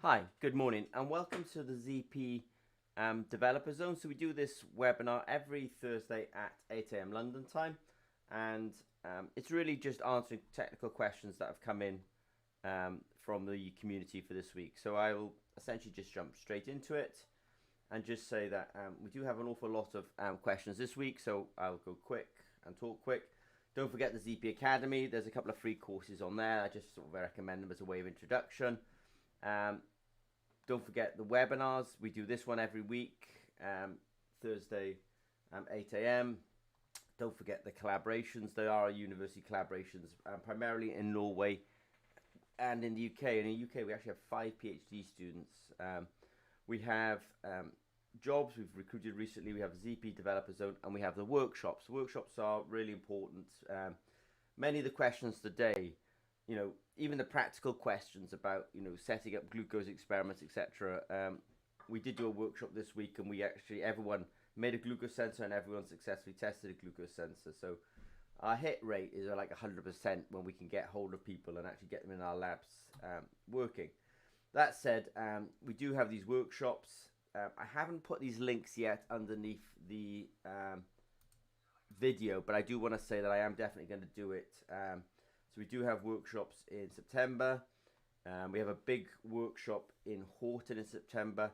Hi, good morning, and welcome to the ZP Developer Zone. So we do this webinar every Thursday at 8 a.m. London time, and it's really just answering technical questions that have come in from the community for this week. So I will essentially just jump straight into it and just say that we do have an awful lot of questions this week, so I'll go quick and talk quick. Don't forget the ZP Academy. There's a couple of free courses on there. I just sort of recommend them as a way of introduction. Don't forget the webinars. We do this one every week, Thursday, 8 a.m. Don't forget the collaborations. There are university collaborations, primarily in Norway and in the UK. And in the UK, we actually have 5 PhD students. We have jobs we've recruited recently. We have ZP Developer Zone, and we have the workshops. Workshops are really important. Many of the questions today, even the practical questions about, setting up glucose experiments, etc. We did do a workshop this week, and everyone made a glucose sensor, and everyone successfully tested a glucose sensor. So our hit rate is like 100% when we can get hold of people and actually get them in our labs working. That said, we do have these workshops. I haven't put these links yet underneath the video, but I do want to say that I am definitely going to do it. So we do have workshops in September. We have a big workshop in Horton in September.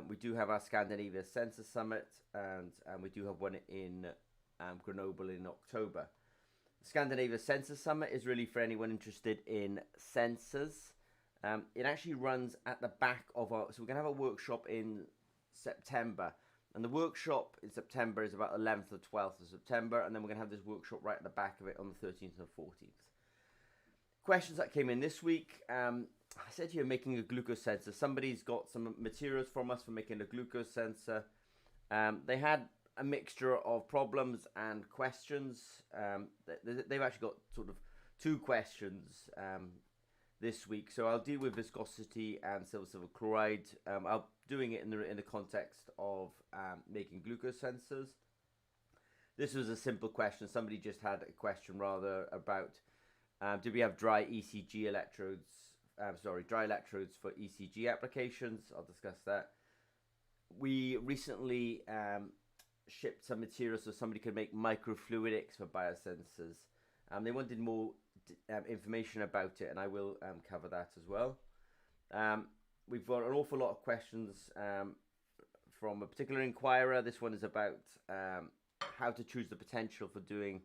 We do have our Scandinavia Sensor Summit, and we do have one in Grenoble in October. The Scandinavia Sensor Summit is really for anyone interested in sensors. It actually runs at the back of so we're going to have a workshop in September. And the workshop in September is about 11th or 12th of September. And then we're going to have this workshop right at the back of it on the 13th and 14th. Questions that came in this week. I said you're making a glucose sensor. Somebody's got some materials from us for making a glucose sensor. They had a mixture of problems and questions. They've actually got sort of 2 questions this week. So I'll deal with viscosity and silver chloride. I'll doing it in the context of making glucose sensors. This was a simple question. Somebody just had a question rather about do we have dry ECG electrodes? Dry electrodes for ECG applications. I'll discuss that. We recently shipped some materials so somebody could make microfluidics for biosensors. They wanted more information about it, and I will cover that as well. We've got an awful lot of questions from a particular inquirer. This one is about how to choose the potential for doing,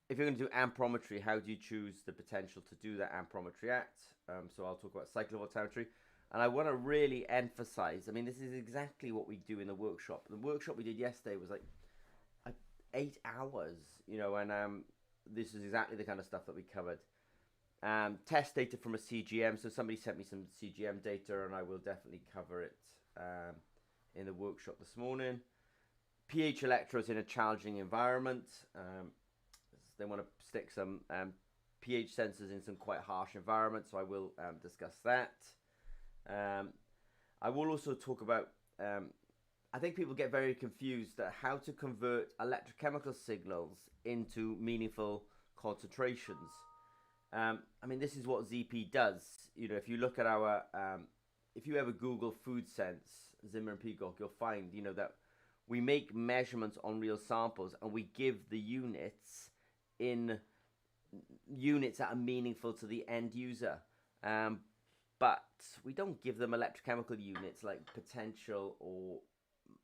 if you're going to do amperometry, how do you choose the potential to do that amperometry at? So I'll talk about cyclic voltammetry. And I want to really emphasize, this is exactly what we do in the workshop. The workshop we did yesterday was like 8 hours, and this is exactly the kind of stuff that we covered. Test data from a CGM. So somebody sent me some CGM data, and I will definitely cover it in the workshop this morning. pH electrodes in a challenging environment. They want to stick some pH sensors in some quite harsh environments, so I will discuss that. I will also talk about, I think people get very confused at how to convert electrochemical signals into meaningful concentrations. This is what ZP does. If you look at our, if you ever Google food sense, Zimmer and Peacock, you'll find, that we make measurements on real samples and we give the units in units that are meaningful to the end user. But we don't give them electrochemical units like potential or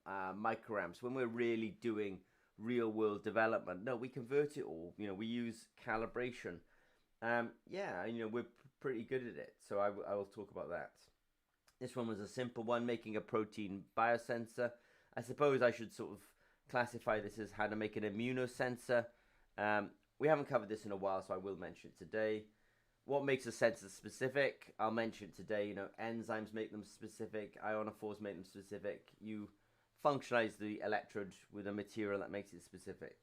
microamps when we're really doing real world development. No, we convert it all. We use calibration. We're pretty good at it. So I will talk about that. This one was a simple one, making a protein biosensor. I suppose I should sort of classify this as how to make an immunosensor. We haven't covered this in a while, so I will mention it today. What makes a sensor specific? I'll mention it today. Enzymes make them specific. Ionophores make them specific. You functionalize the electrode with a material that makes it specific.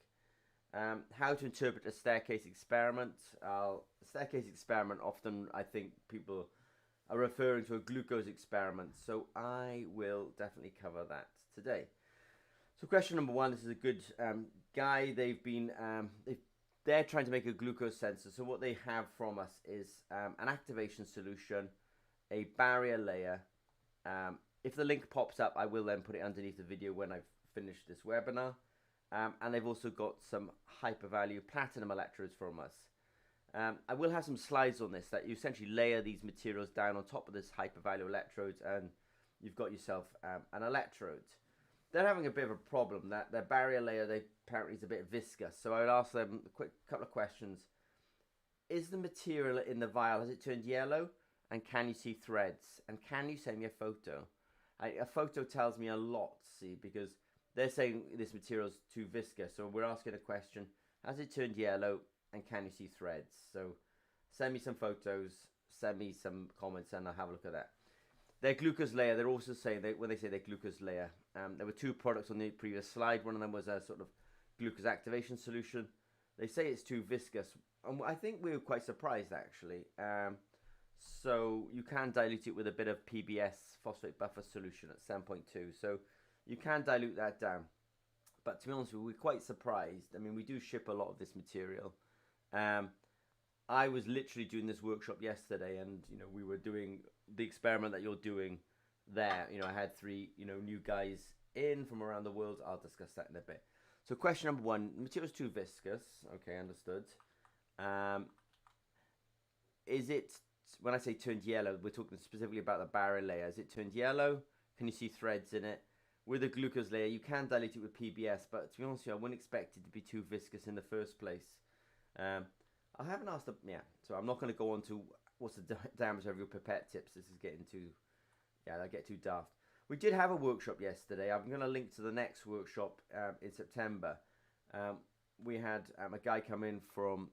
How to interpret a staircase experiment. A staircase experiment, often I think people are referring to a glucose experiment. So I will definitely cover that today. So question number 1, this is a good guy. They're trying to make a glucose sensor. So what they have from us is an activation solution, a barrier layer. If the link pops up, I will then put it underneath the video when I've finished this webinar. And they've also got some hyper value platinum electrodes from us. I will have some slides on this, that you essentially layer these materials down on top of this hyper value electrodes, and you've got yourself an electrode. They're having a bit of a problem that their barrier layer, they apparently is a bit viscous. So I would ask them a quick couple of questions. Is the material in the vial, has it turned yellow? And can you see threads? And can you send me a photo? A photo tells me a lot, see, because they're saying this material is too viscous. So we're asking a question, has it turned yellow? And can you see threads? So send me some photos, send me some comments, and I'll have a look at that. Their glucose layer, they're also saying, when they say their glucose layer, there were two products on the previous slide. One of them was a sort of glucose activation solution. They say it's too viscous, and I think we were quite surprised actually. So you can dilute it with a bit of PBS, phosphate buffer solution at 7.2. So you can dilute that down. But to be honest with you, we're quite surprised. I mean, we do ship a lot of this material. I was literally doing this workshop yesterday, and we were doing the experiment that you're doing there. I had 3 new guys in from around the world. I'll discuss that in a bit. So question number 1, the material is too viscous. Okay, understood. Is it, when I say turned yellow, we're talking specifically about the barrier layer. Is it turned yellow? Can you see threads in it? With a glucose layer, you can dilute it with PBS, but to be honest with you, I wouldn't expect it to be too viscous in the first place. I haven't asked, so I'm not going to go on to what's the diameter of your pipette tips. This is getting too, I get too daft. We did have a workshop yesterday. I'm going to link to the next workshop in September. We had a guy come in from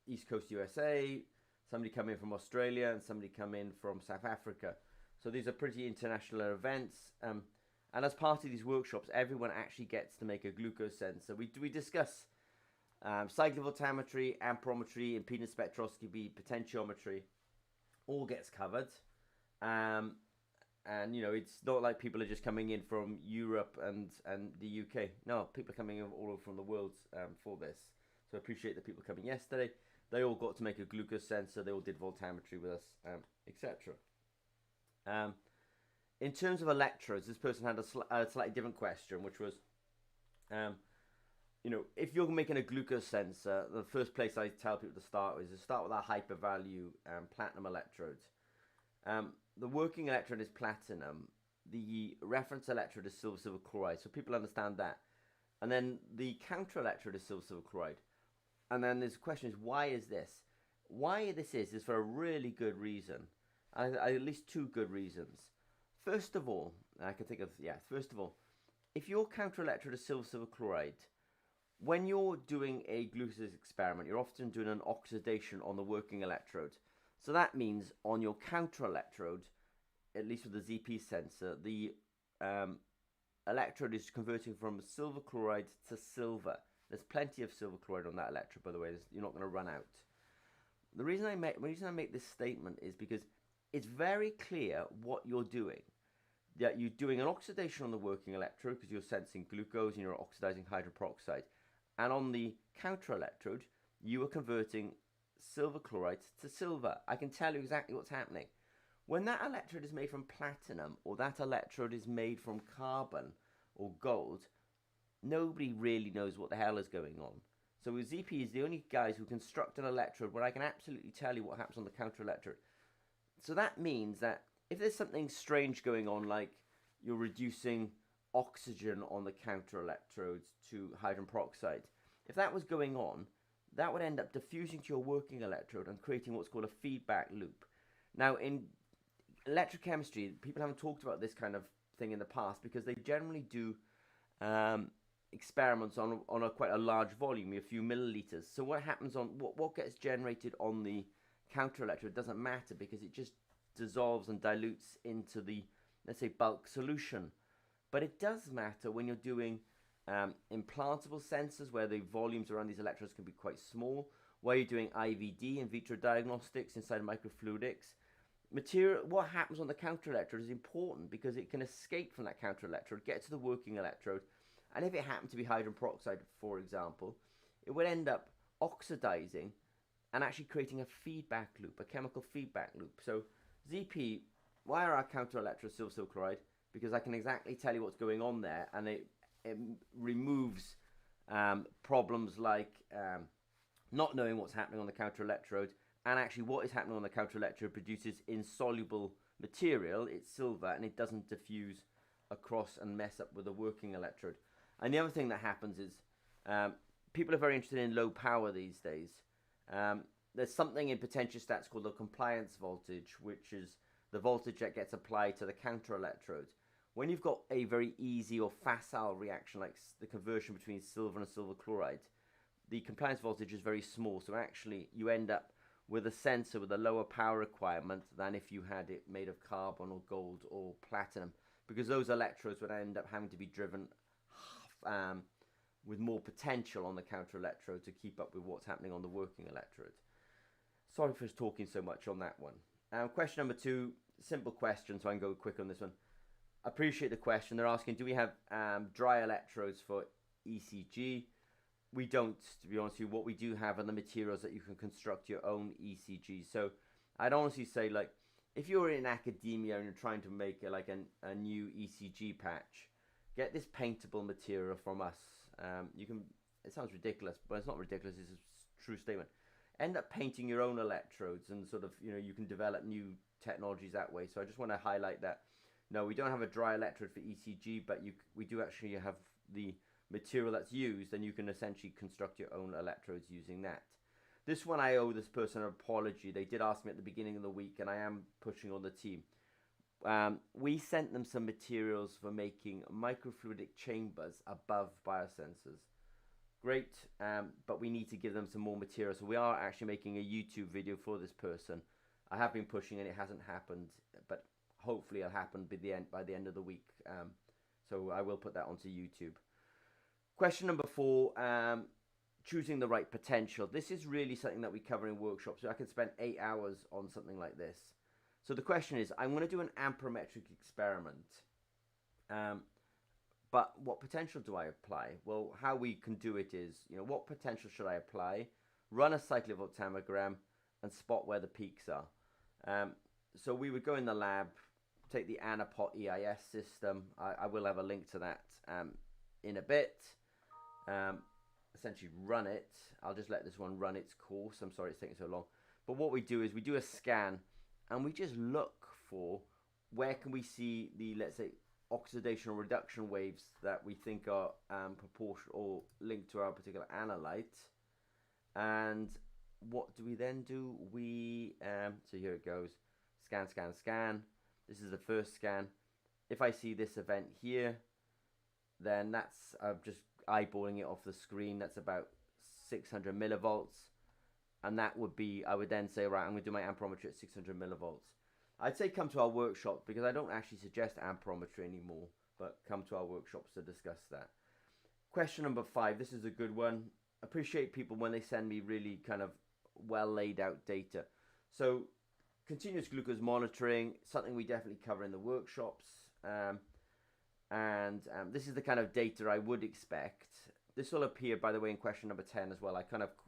East Coast USA, somebody come in from Australia, and somebody come in from South Africa. So these are pretty international events. And as part of these workshops, everyone actually gets to make a glucose sensor. We discuss cyclic voltammetry, amperometry, impedance spectroscopy, potentiometry, all gets covered. And it's not like people are just coming in from Europe and the UK. No, people are coming in all over from the world for this. So I appreciate the people coming yesterday. They all got to make a glucose sensor. They all did voltammetry with us, etc. In terms of electrodes, this person had a slightly different question, which was, if you're making a glucose sensor, the first place I tell people to start with is to start with our hyper value platinum electrodes. The working electrode is platinum. The reference electrode is silver chloride, so people understand that. And then the counter electrode is silver chloride. And then there's a question is, why is this? Why this is for a really good reason. At least 2 good reasons. First of all, if your counter electrode is silver chloride, when you're doing a glucose experiment, you're often doing an oxidation on the working electrode. So that means on your counter electrode, at least with the ZP sensor, the electrode is converting from silver chloride to silver. There's plenty of silver chloride on that electrode, by the way. You're not going to run out. The reason I make this statement is because it's very clear what you're doing. That you're doing an oxidation on the working electrode because you're sensing glucose and you're oxidizing hydroperoxide. And on the counter electrode, you are converting silver chloride to silver. I can tell you exactly what's happening. When that electrode is made from platinum, or that electrode is made from carbon or gold, nobody really knows what the hell is going on. So with ZP is the only guys who construct an electrode where I can absolutely tell you what happens on the counter electrode. So that means that if there's something strange going on, like you're reducing oxygen on the counter electrodes to hydrogen peroxide, if that was going on, that would end up diffusing to your working electrode and creating what's called a feedback loop. Now, in electrochemistry, people haven't talked about this kind of thing in the past because they generally do experiments on quite a large volume, a few milliliters. So what happens on what gets generated on the counter electrode doesn't matter because it just dissolves and dilutes into the, let's say, bulk solution. But it does matter when you're doing implantable sensors where the volumes around these electrodes can be quite small, where you're doing IVD, in vitro diagnostics, inside microfluidics. What happens on the counter electrode is important because it can escape from that counter electrode, get to the working electrode, and if it happened to be hydrogen peroxide, for example, it would end up oxidizing and actually creating a feedback loop, a chemical feedback loop. So ZP, why are our counter electrodes silver chloride? Because I can exactly tell you what's going on there, and it removes problems like not knowing what's happening on the counter electrode, and actually what is happening on the counter electrode produces insoluble material. It's silver, and it doesn't diffuse across and mess up with a working electrode. And the other thing that happens is people are very interested in low power these days. There's something in potentiostats called the compliance voltage, which is the voltage that gets applied to the counter electrode. When you've got a very easy or facile reaction, like the conversion between silver and silver chloride, the compliance voltage is very small. So actually you end up with a sensor with a lower power requirement than if you had it made of carbon or gold or platinum, because those electrodes would end up having to be driven with more potential on the counter electrode to keep up with what's happening on the working electrode. Sorry for talking so much on that one. Question number 2, simple question, so I can go quick on this one. Appreciate the question. They're asking, do we have dry electrodes for ECG? We don't, to be honest with you. What we do have are the materials that you can construct your own ECG. So I'd honestly say, like, if you're in academia and you're trying to make a new ECG patch, get this paintable material from us. You can. It sounds ridiculous, but it's not ridiculous. It's a true statement. End up painting your own electrodes, and sort of, you can develop new technologies that way. So I just want to highlight that. No, we don't have a dry electrode for ECG, but we do actually have the material that's used, and you can essentially construct your own electrodes using that. This one, I owe this person an apology. They did ask me at the beginning of the week, and I am pushing on the team. We sent them some materials for making microfluidic chambers above biosensors. Great, but we need to give them some more material. So we are actually making a YouTube video for this person. I have been pushing and it hasn't happened, but hopefully it'll happen by the end of the week. So I will put that onto YouTube. Question number 4, choosing the right potential. This is really something that we cover in workshops. So I can spend 8 hours on something like this. So the question is, I'm going to do an amperometric experiment. But what potential do I apply? Well, how we can do it is, what potential should I apply? Run a cyclic voltammogram and spot where the peaks are. So we would go in the lab, take the Anapot EIS system. I will have a link to that in a bit. Essentially run it. I'll just let this one run its course. I'm sorry it's taking so long. But what we do is we do a scan, and we just look for where can we see the, let's say, oxidation or reduction waves that we think are proportional or linked to our particular analyte. And what do we then do? We so here it goes. Scan, scan, scan. This is the first scan. If I see this event here, then that's just eyeballing it off the screen. That's about 600 millivolts. And that would be, I would then say, right, I'm going to do my amperometry at 600 millivolts. I'd say come to our workshop, because I don't actually suggest amperometry anymore, but come to our workshops to discuss that. Question number 5, this is a good one. Appreciate people when they send me really kind of well laid out data. So continuous glucose monitoring, something we definitely cover in the workshops. This is the kind of data I would expect. This will appear, by the way, in question number 10 as well.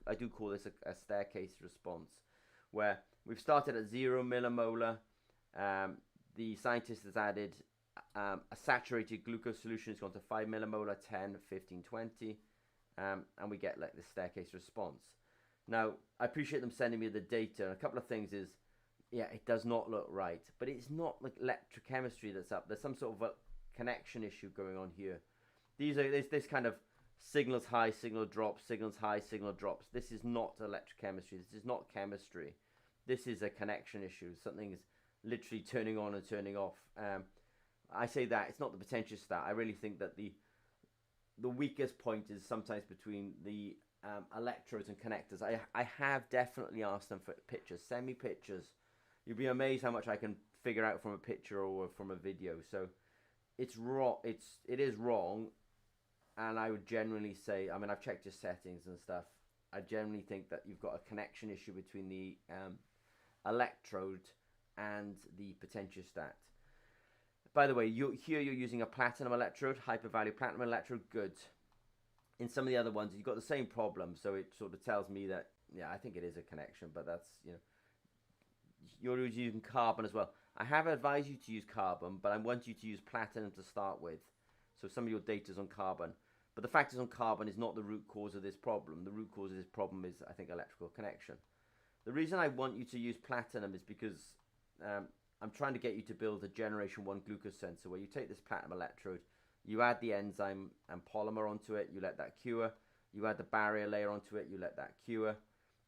I do call this a staircase response, where we've started at 0 millimolar. The scientist has added a saturated glucose solution. It's gone to 5 millimolar, 10, 15, 20, and we get like this staircase response. Now, I appreciate them sending me the data. And a couple of things is, yeah, it does not look right, but it's not like electrochemistry that's up. There's some sort of a connection issue going on here. There's this kind of signals high, signal drops, signals high, signal drops. This is not electrochemistry. This is not chemistry. This is a connection issue. Something is literally turning on and turning off. I say that it's not the potentiostat. I really think that the weakest point is sometimes between the electrodes and connectors. I have definitely asked them for pictures. Send me pictures. You'll be amazed how much I can figure out from a picture or from a video. So it's wrong. It is wrong. And I would generally say, I mean, I've checked your settings and stuff. I generally think that you've got a connection issue between the electrode and the potentiostat. By the way, here you're using a platinum electrode, hypervalue platinum electrode, good. In some of the other ones, you've got the same problem, so it sort of tells me that, yeah, I think it is a connection, but that's, you're using carbon as well. I have advised you to use carbon, but I want you to use platinum to start with. So some of your data is on carbon. But the fact is on carbon is not the root cause of this problem. The root cause of this problem is, I think, electrical connection. The reason I want you to use platinum is because I'm trying to get you to build a generation 1 glucose sensor where you take this platinum electrode, you add the enzyme and polymer onto it, you let that cure. You add the barrier layer onto it, you let that cure.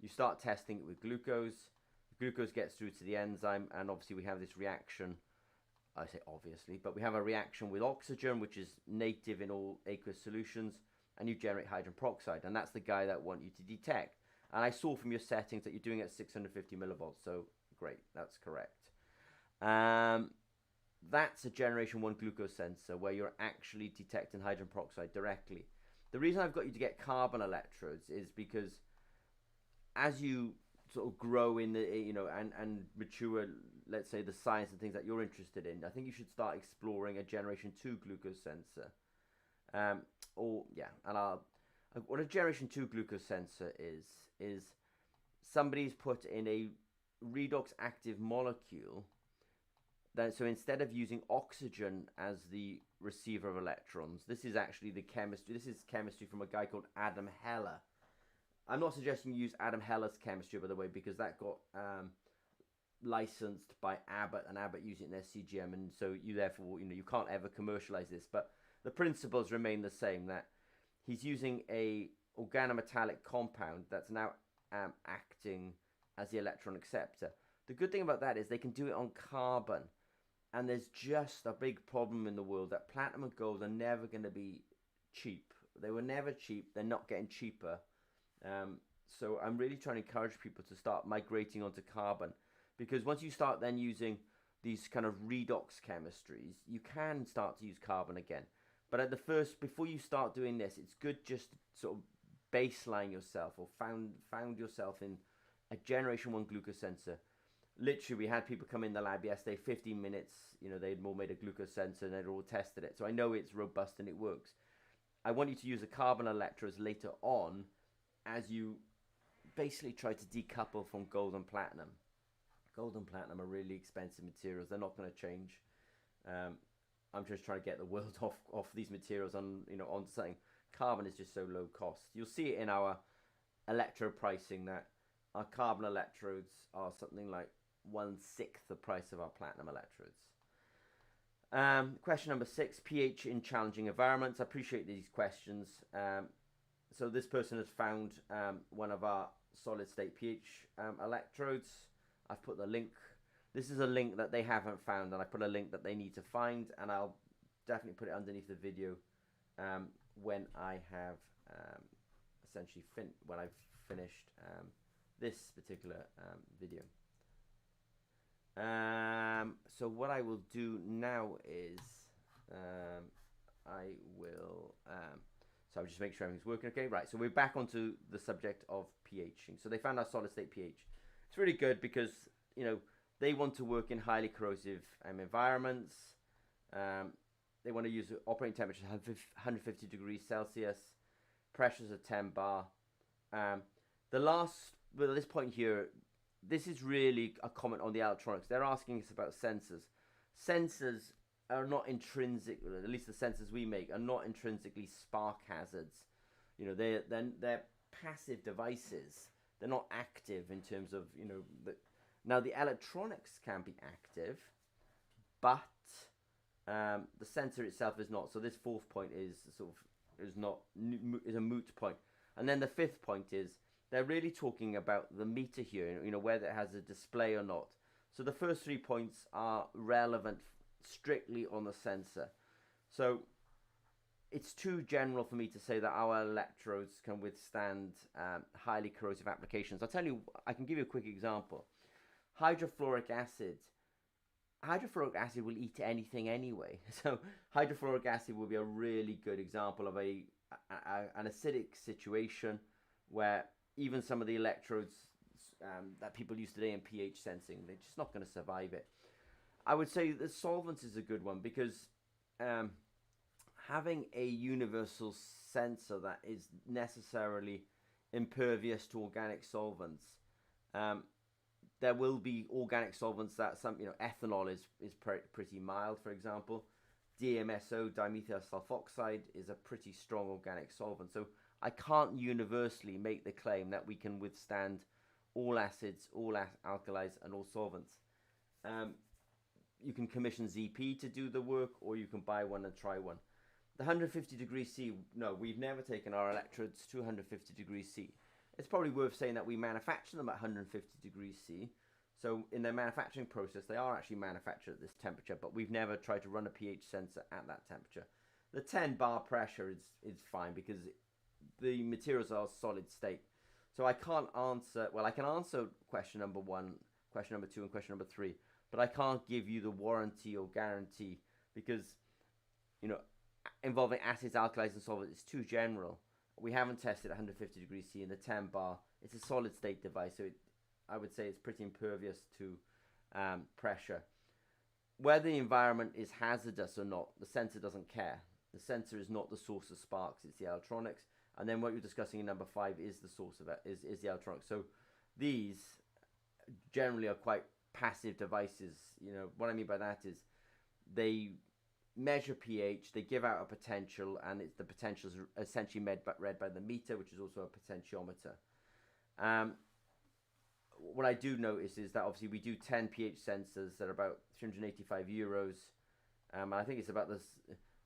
You start testing it with glucose. Glucose gets through to the enzyme, and obviously we have this reaction. I say obviously, but we have a reaction with oxygen, which is native in all aqueous solutions, and you generate hydrogen peroxide, and that's the guy that I want you to detect. And I saw from your settings that you're doing it at 650 millivolts, so great, that's correct. That's a generation 1 glucose sensor where you're actually detecting hydrogen peroxide directly. The reason I've got you to get carbon electrodes is because as you sort of grow in the, and mature, let's say, the science and things that you're interested in, I think you should start exploring a generation 2 glucose sensor. What a generation 2 glucose sensor is somebody's put in a redox active molecule. So instead of using oxygen as the receiver of electrons, this is actually the chemistry. This is chemistry from a guy called Adam Heller. I'm not suggesting you use Adam Heller's chemistry, by the way, because that got licensed by Abbott, and Abbott used it in their CGM, and so you therefore, you can't ever commercialize this. But the principles remain the same. That he's using a organometallic compound that's now acting as the electron acceptor. The good thing about that is they can do it on carbon. And there's just a big problem in the world that platinum and gold are never going to be cheap. They were never cheap. They're not getting cheaper. So I'm really trying to encourage people to start migrating onto carbon. Because once you start then using these kind of redox chemistries, you can start to use carbon again. But at the first, before you start doing this, it's good just to sort of baseline yourself or found yourself in a generation 1 glucose sensor. Literally, we had people come in the lab yesterday, 15 minutes, they'd all made a glucose sensor and they'd all tested it. So I know it's robust and it works. I want you to use the carbon electrodes later on as you basically try to decouple from gold and platinum. Gold and platinum are really expensive materials. They're not going to change. I'm just trying to get the world off these materials onto something. Carbon is just so low cost. You'll see it in our electrode pricing that our carbon electrodes are something like 1/6 the price of our platinum electrodes. Question number 6, pH in challenging environments. I appreciate these questions. So this person has found one of our solid state pH electrodes. I've put the link. This is a link that they haven't found, and I put a link that they need to find, and I'll definitely put it underneath the video when I have essentially when I've finished this particular video. So what I will do now is I will so I'll just make sure everything's working okay. Right, so we're back onto the subject of pHing. So they found our solid state pH. It's really good because they want to work in highly corrosive environments. They want to use operating temperatures 150 degrees Celsius, pressures of 10 bar. This point here, this is really a comment on the electronics. They're asking us about sensors. Sensors are not intrinsic, at least the sensors we make, are not intrinsically spark hazards. They're passive devices. They're not active in terms of, now the electronics can be active, but the sensor itself is not. So this fourth point is a moot point. And then the fifth point is they're really talking about the meter here, whether it has a display or not. So the first 3 points are relevant strictly on the sensor. So it's too general for me to say that our electrodes can withstand highly corrosive applications. I'll tell you, I can give you a quick example. Hydrofluoric acid will eat anything anyway. So hydrofluoric acid will be a really good example of an acidic situation where even some of the electrodes that people use today in pH sensing, they're just not going to survive it. I would say the solvents is a good one because having a universal sensor that is necessarily impervious to organic solvents there will be organic solvents that ethanol is pretty mild, for example. DMSO, dimethyl sulfoxide, is a pretty strong organic solvent. So I can't universally make the claim that we can withstand all acids, all alkalis, and all solvents. You can commission ZP to do the work, or you can buy one and try one. The 150 degrees C, no, we've never taken our electrodes to 150 degrees C. It's probably worth saying that we manufacture them at 150 degrees C. So in their manufacturing process, they are actually manufactured at this temperature, but we've never tried to run a pH sensor at that temperature. The 10 bar pressure is fine because the materials are solid state. So I can't answer, well, I can answer question number 1, question number 2, and question number 3, but I can't give you the warranty or guarantee because, involving acids, alkalis, and solvents is too general. We haven't tested at 150 degrees C in the 10 bar. It's a solid state device, so I would say it's pretty impervious to pressure. Whether the environment is hazardous or not, the sensor doesn't care. The sensor is not the source of sparks, it's the electronics. And then what you're discussing in number 5 is the source of it, is the electronics. So these generally are quite passive devices. What I mean by that is they measure pH, they give out a potential, and the potential is essentially read by the meter, which is also a potentiometer. What I do notice is that obviously we do 10 pH sensors that are about €385. And I think it's about this.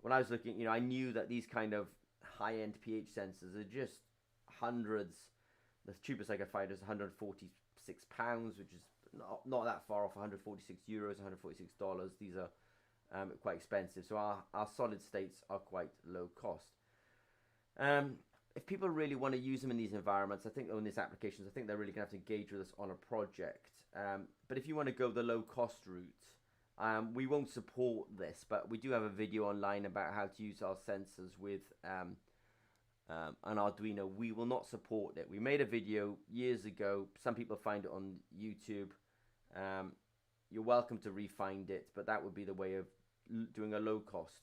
When I was looking, I knew that these kind of high-end pH sensors are just hundreds. The cheapest I could find is £146, which is not that far off. €146, $146. These are quite expensive. So our solid states are quite low cost. If people really want to use them in these environments, I think in these applications, I think they're really going to have to engage with us on a project. But if you want to go the low cost route, we won't support this, but we do have a video online about how to use our sensors with an Arduino. We will not support it. We made a video years ago. Some people find it on YouTube. You're welcome to re-find it, but that would be the way of doing a low cost.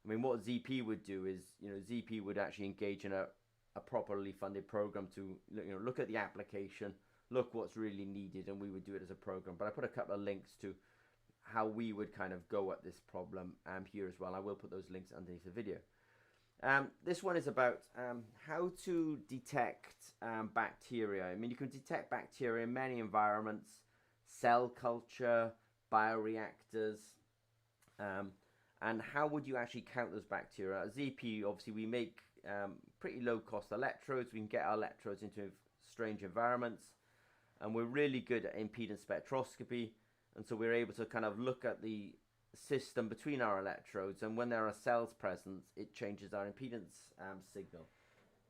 I mean, what ZP would do is, ZP would actually engage in a properly funded program to look at the application, look what's really needed, and we would do it as a program. But I put a couple of links to how we would kind of go at this problem here as well. I will put those links underneath the video. This one is about how to detect bacteria. I mean, you can detect bacteria in many environments: cell culture, bioreactors, and how would you actually count those bacteria? At ZP, obviously, we make pretty low-cost electrodes. We can get our electrodes into strange environments, and we're really good at impedance spectroscopy. And so we're able to kind of look at the system between our electrodes, and when there are cells present, it changes our impedance signal.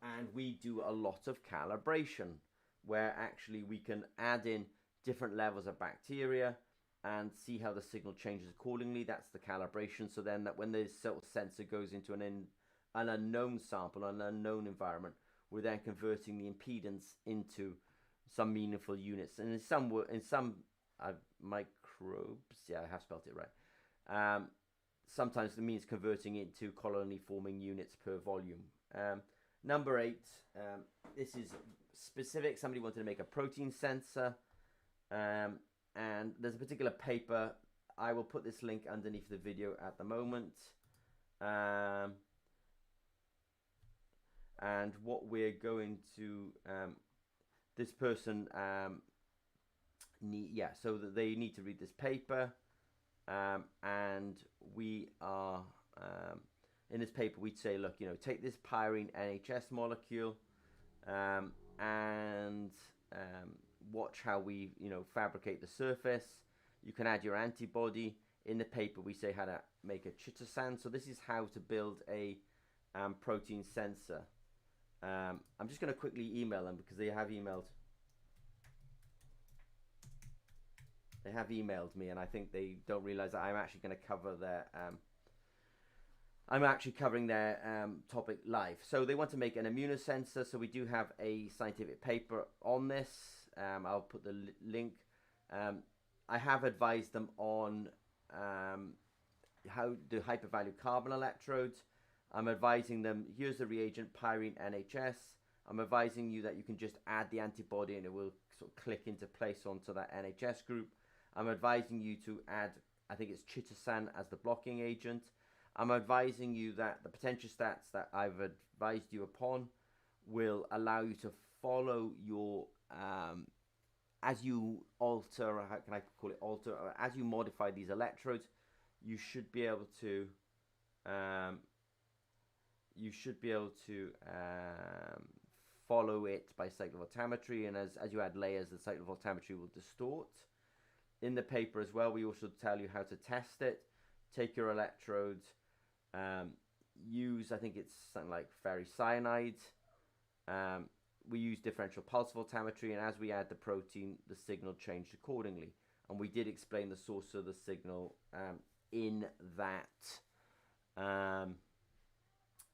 And we do a lot of calibration, where actually we can add in different levels of bacteria and see how the signal changes accordingly. That's the calibration. So then that when the sensor goes into an unknown sample, an unknown environment, we're then converting the impedance into some meaningful units. And in some microbes, yeah, I have spelled it right. Sometimes it means converting it to colony forming units per volume. Number 8, this is specific. Somebody wanted to make a protein sensor, and there's a particular paper. I will put this link underneath the video at the moment. And what we're going to, this person so that they need to read this paper, and we are in this paper we'd say, look, take this pyrene NHS molecule and watch how we fabricate the surface. You can add your antibody. In the paper we say how to make a chitosan. So this is how to build a protein sensor. I'm just going to quickly email them because they have emailed me, and I think they don't realize that I'm actually going to cover their I'm actually covering their topic live. So they want to make an immunosensor. So we do have a scientific paper on this. I'll put the link. I have advised them on how to hypervalue carbon electrodes. I'm advising them, here's the reagent, pyrene NHS. I'm advising you that you can just add the antibody and it will sort of click into place onto that NHS group. I'm advising you to add, I think it's chitosan as the blocking agent. I'm advising you that the potentiostats that I've advised you upon will allow you to follow your, as you alter, how can I call it, alter, or as you modify these electrodes, you should be able to, follow it by cyclic voltammetry, and as you add layers, the cyclic voltammetry will distort. In the paper as well, we also tell you how to test it. Take your electrodes, use, I think it's something like ferricyanide. We use differential pulse voltammetry, and as we add the protein, the signal changed accordingly. And we did explain the source of the signal in that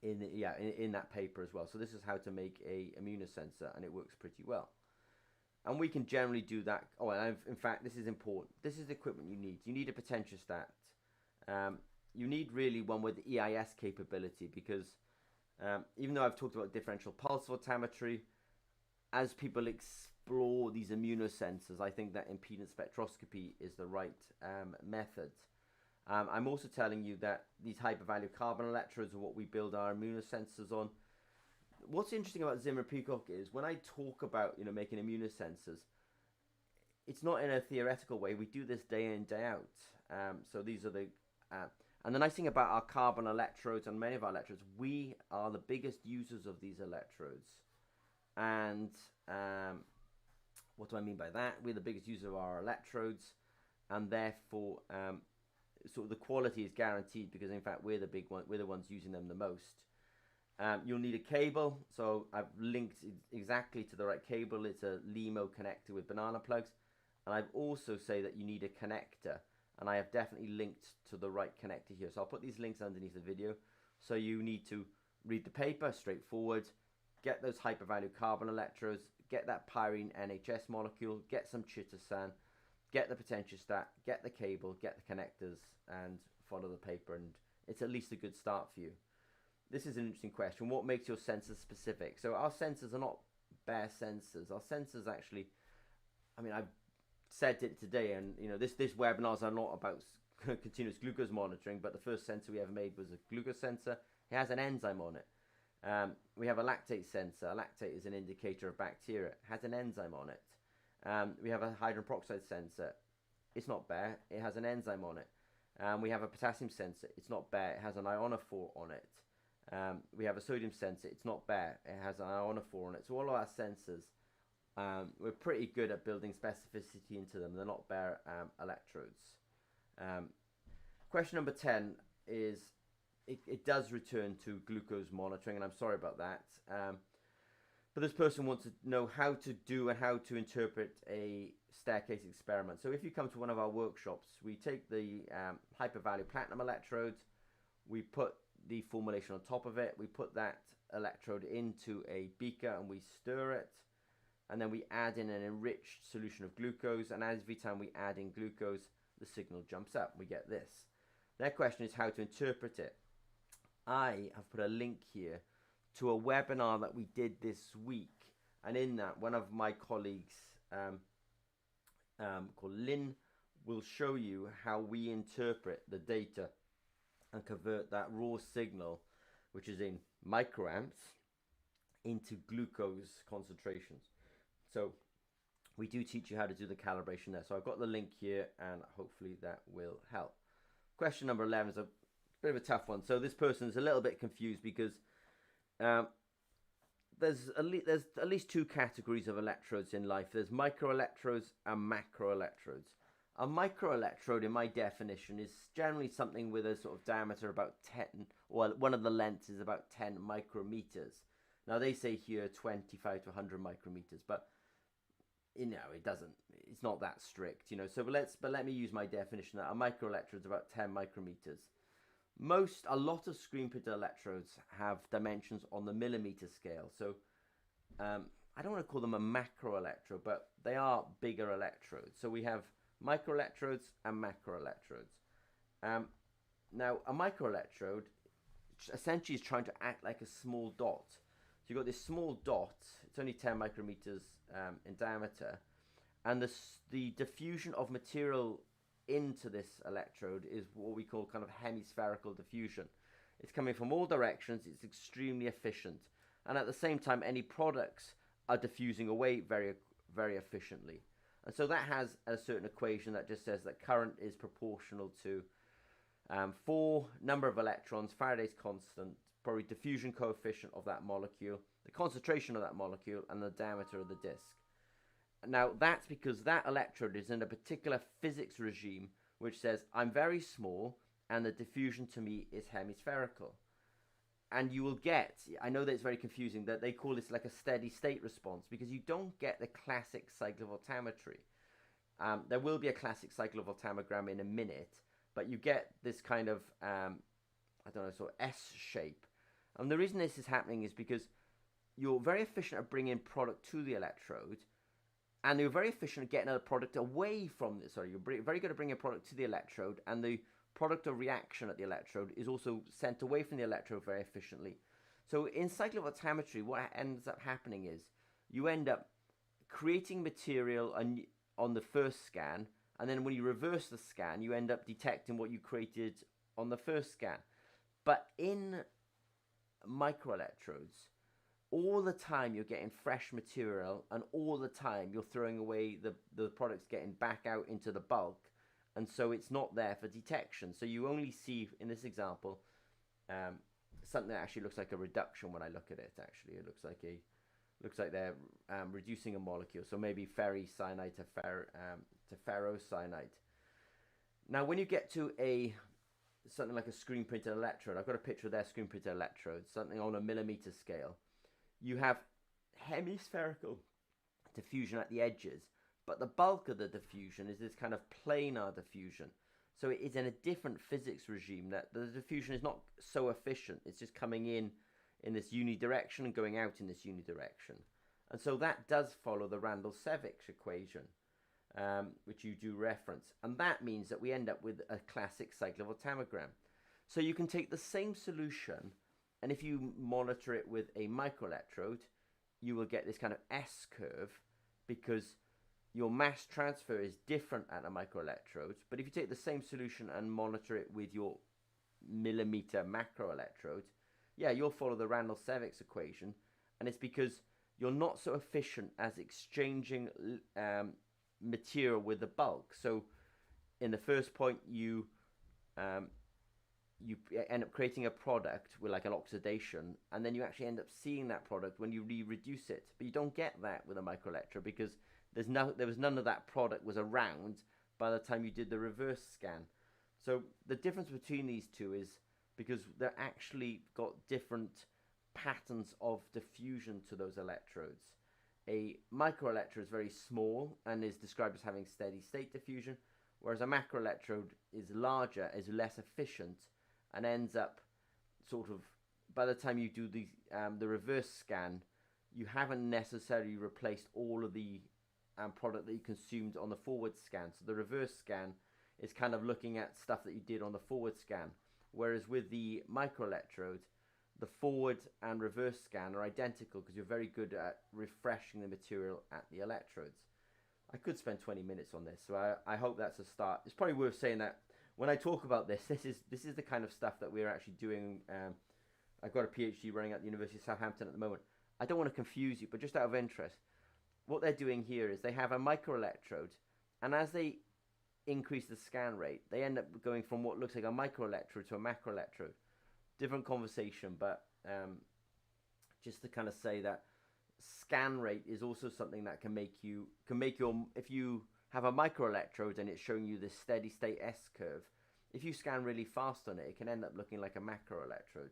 in that paper as well. So this is how to make a immunosensor, and it works pretty well. And we can generally do that. Oh, and in fact, this is important. This is the equipment you need. You need a potentiostat. You need really one with EIS capability, because even though I've talked about differential pulse voltammetry, as people explore these immunosensors, I think that impedance spectroscopy is the right method. I'm also telling you that these hypervalue carbon electrodes are what we build our immunosensors on. What's interesting about Zimmer Peacock is when I talk about making immunosensors, it's not in a theoretical way. We do this day in, day out. So these are the and the nice thing about our carbon electrodes and many of our electrodes, we are the biggest users of these electrodes. And what do I mean by that? We're the biggest user of our electrodes, and therefore sort of the quality is guaranteed, because in fact we're the big one. We're the ones using them the most. You'll need a cable, so I've linked exactly to the right cable. It's a LEMO connector with banana plugs, and I've also say that you need a connector, and I have definitely linked to the right connector here. So I'll put these links underneath the video. So you need to read the paper, straightforward, get those hypervalue carbon electrodes, get that pyrene NHS molecule, get some chitosan, get the potentiostat, get the cable, get the connectors, and follow the paper, and it's at least a good start for you. This is an interesting question. What makes your sensors specific? So our sensors are not bare sensors. Our sensors actually, I mean, I've said it today, and this webinars are not about continuous glucose monitoring, but the first sensor we ever made was a glucose sensor. It has an enzyme on it. We have a lactate sensor. A lactate is an indicator of bacteria. It has an enzyme on it. We have a hydrogen peroxide sensor. It's not bare. It has an enzyme on it. We have a potassium sensor. It's not bare. It has an ionophore on it. We have a sodium sensor. It's not bare. It has an ionophore on it. So all of our sensors, we're pretty good at building specificity into them. They're not bare electrodes. Question number 10 is, it does return to glucose monitoring, and I'm sorry about that. But this person wants to know how to do and how to interpret a staircase experiment. So if you come to one of our workshops, we take the hypervalue platinum electrodes, we put the formulation on top of it, we put that electrode into a beaker and we stir it, and then we add in an enriched solution of glucose, and every time we add in glucose, the signal jumps up. We get this. Their question is how to interpret it. I have put a link here to a webinar that we did this week, and in that, one of my colleagues called Lynn will show you how we interpret the data and convert that raw signal, which is in microamps, into glucose concentrations. So we do teach you how to do the calibration there. So I've got the link here, and hopefully that will help. Question number 11 is a bit of a tough one. So this person is a little bit confused because there's at least two categories of electrodes in life. There's microelectrodes and macroelectrodes. A microelectrode, in my definition, is generally something with a sort of diameter about 10, or one of the lengths is about 10 micrometers. Now they say here 25 to 100 micrometers, but it's not that strict, So let me use my definition that a microelectrode is about 10 micrometers. A lot of screen printed electrodes have dimensions on the millimeter scale. So I don't want to call them a macro electrode, but they are bigger electrodes. So we have microelectrodes and macroelectrodes. Now a microelectrode essentially is trying to act like a small dot. So you've got this small dot, it's only 10 micrometers in diameter, and the diffusion of material into this electrode is what we call kind of hemispherical diffusion. It's coming from all directions, it's extremely efficient, and at the same time any products are diffusing away very, very efficiently. And so that has a certain equation that just says that current is proportional to 4 number of electrons, Faraday's constant, probably diffusion coefficient of that molecule, the concentration of that molecule, and the diameter of the disk. Now that's because that electrode is in a particular physics regime which says I'm very small and the diffusion to me is hemispherical. And you will get, I know that it's very confusing, that they call this like a steady state response, because you don't get the classic cycle of voltammetry. There will be a classic cycle of voltammogram in a minute, but you get this kind of, I don't know, sort of S shape. And the reason this is happening is because you're very efficient at bringing product to the electrode, and you're very efficient at getting a product away from this. Sorry, you're very good at bringing a product to the electrode, and the product of reaction at the electrode is also sent away from the electrode very efficiently. So in cyclic voltammetry, what ends up happening is you end up creating material on the first scan, and then when you reverse the scan, you end up detecting what you created on the first scan. But in microelectrodes, all the time you're getting fresh material, and all the time you're throwing away the products getting back out into the bulk, and so it's not there for detection. So you only see, in this example, something that actually looks like a reduction when I look at it. Actually, it looks like they're reducing a molecule. So maybe ferricyanide to ferrocyanide. Now, when you get to something like a screen printed electrode, I've got a picture of their screen printed electrodes, something on a millimeter scale. You have hemispherical diffusion at the edges, but the bulk of the diffusion is this kind of planar diffusion. So it is in a different physics regime, that the diffusion is not so efficient. It's just coming in this unidirection and going out in this unidirection. And so that does follow the Randall-Sevich equation, which you do reference. And that means that we end up with a classic cyclic voltammogram. So you can take the same solution, and if you monitor it with a microelectrode, you will get this kind of S curve, because your mass transfer is different at a microelectrode. But if you take the same solution and monitor it with your millimeter macroelectrode, yeah, you'll follow the Randall-Sevich equation, and it's because you're not so efficient as exchanging material with the bulk. So in the first point, you end up creating a product with like an oxidation, and then you actually end up seeing that product when you reduce it. But you don't get that with a microelectrode, because there was none of that product was around by the time you did the reverse scan. So the difference between these two is because they're actually got different patterns of diffusion to those electrodes. A microelectrode is very small and is described as having steady state diffusion, whereas a macroelectrode is larger, is less efficient, and ends up sort of, by the time you do the reverse scan, you haven't necessarily replaced all of the product that you consumed on the forward scan. So the reverse scan is kind of looking at stuff that you did on the forward scan, whereas with the microelectrode, the forward and reverse scan are identical, because you're very good at refreshing the material at the electrodes. I could spend 20 minutes on this, so I hope that's a start. It's probably worth saying that when I talk about this is the kind of stuff that we're actually doing. I've got a PhD running at the University of Southampton at the moment. I don't want to confuse you, but just out of interest, what they're doing here is they have a microelectrode, and as they increase the scan rate, they end up going from what looks like a microelectrode to a macroelectrode. Different conversation, but just to kind of say that scan rate is also something that can make your, if you have a microelectrode and it's showing you this steady state S curve, if you scan really fast on it, it can end up looking like a macroelectrode.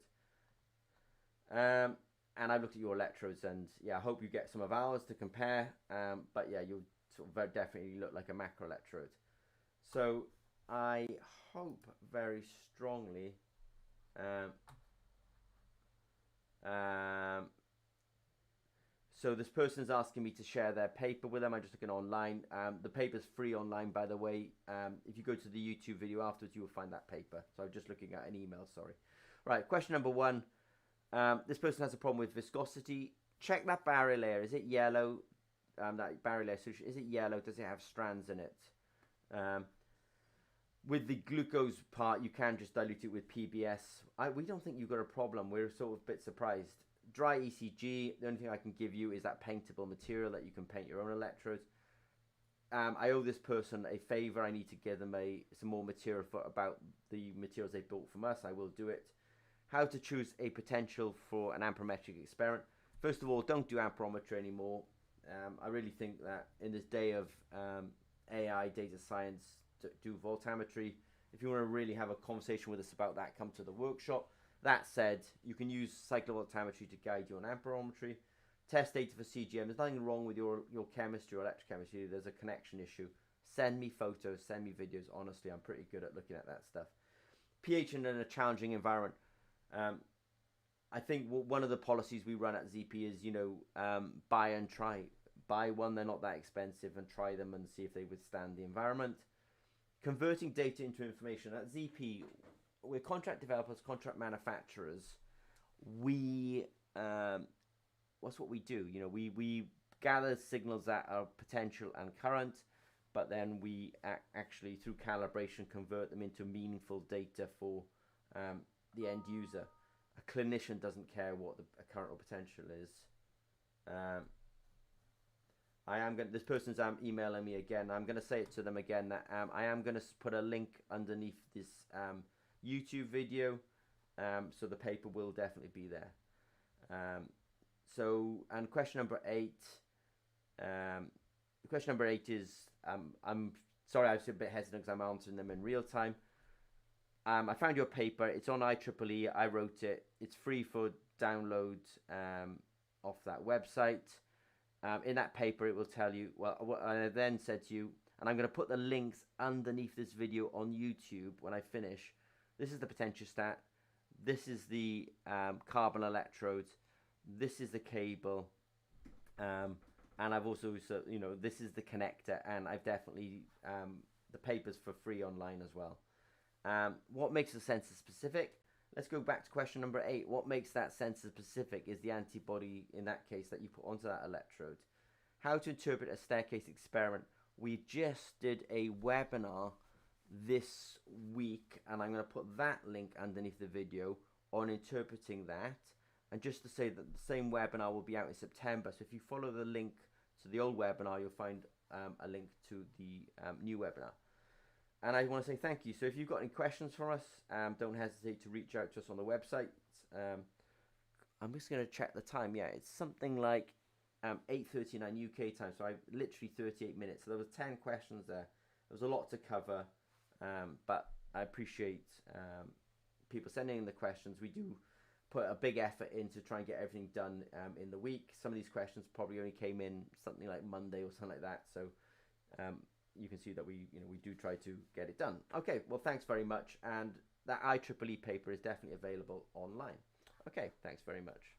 And I've looked at your electrodes, and yeah, I hope you get some of ours to compare. But yeah, you'll sort of definitely look like a macroelectrode. So I hope very strongly. So this person's asking me to share their paper with them. I'm just looking online. The paper's free online, by the way. If you go to the YouTube video afterwards, you will find that paper. So I'm just looking at an email, sorry. Right, question number 1. This person has a problem with viscosity. Check that barrier layer. Is it yellow? That barrier layer solution, is it yellow? Does it have strands in it? With the glucose part, you can just dilute it with PBS. We don't think you've got a problem. We're sort of a bit surprised. Dry ECG, the only thing I can give you is that paintable material that you can paint your own electrodes. I owe this person a favor. I need to give them some more material about the materials they bought from us. I will do it. How to choose a potential for an amperometric experiment. First of all, don't do amperometry anymore. I really think that in this day of AI, data science, do voltammetry. If you want to really have a conversation with us about that, come to the workshop. That said, you can use cyclic voltammetry to guide you on amperometry. Test data for CGM. There's nothing wrong with your chemistry or electrochemistry. There's a connection issue. Send me photos, send me videos. Honestly, I'm pretty good at looking at that stuff. pH in a challenging environment. I think one of the policies we run at ZP is, buy and try. Buy one, they're not that expensive, and try them and see if they withstand the environment. Converting data into information. At ZP, we're contract developers, contract manufacturers. What's what we do? We gather signals that are potential and current, but then we actually, through calibration, convert them into meaningful data for the end user. A clinician doesn't care what the current or potential is. This person's emailing me again. I'm going to say it to them again that I am going to put a link underneath this YouTube video, so the paper will definitely be there. And question number 8. Question number 8 is I'm sorry, I was a bit hesitant because I'm answering them in real time. I found your paper. It's on IEEE. I wrote it. It's free for download off that website. In that paper, it will tell you, what I then said to you, and I'm going to put the links underneath this video on YouTube when I finish. This is the potentiostat. This is the carbon electrodes. This is the cable. And I've also, this is the connector. And I've definitely, the paper's for free online as well. What makes a sensor specific? Let's go back to question number 8. What makes that sensor specific is the antibody, in that case, that you put onto that electrode. How to interpret a staircase experiment. We just did a webinar this week, and I'm going to put that link underneath the video on interpreting that. And just to say that the same webinar will be out in September. So if you follow the link to the old webinar, you'll find a link to the new webinar. And I want to say thank you. So if you've got any questions for us, don't hesitate to reach out to us on the website. I'm just going to check the time. Yeah, it's something like 8:39 UK time. So I literally 38 minutes. So there was 10 questions there. There was a lot to cover, but I appreciate people sending in the questions. We do put a big effort in to try and get everything done in the week. Some of these questions probably only came in something like Monday or something like that. So you can see that we do try to get it done. Okay, well, thanks very much. And that IEEE paper is definitely available online. Okay, thanks very much.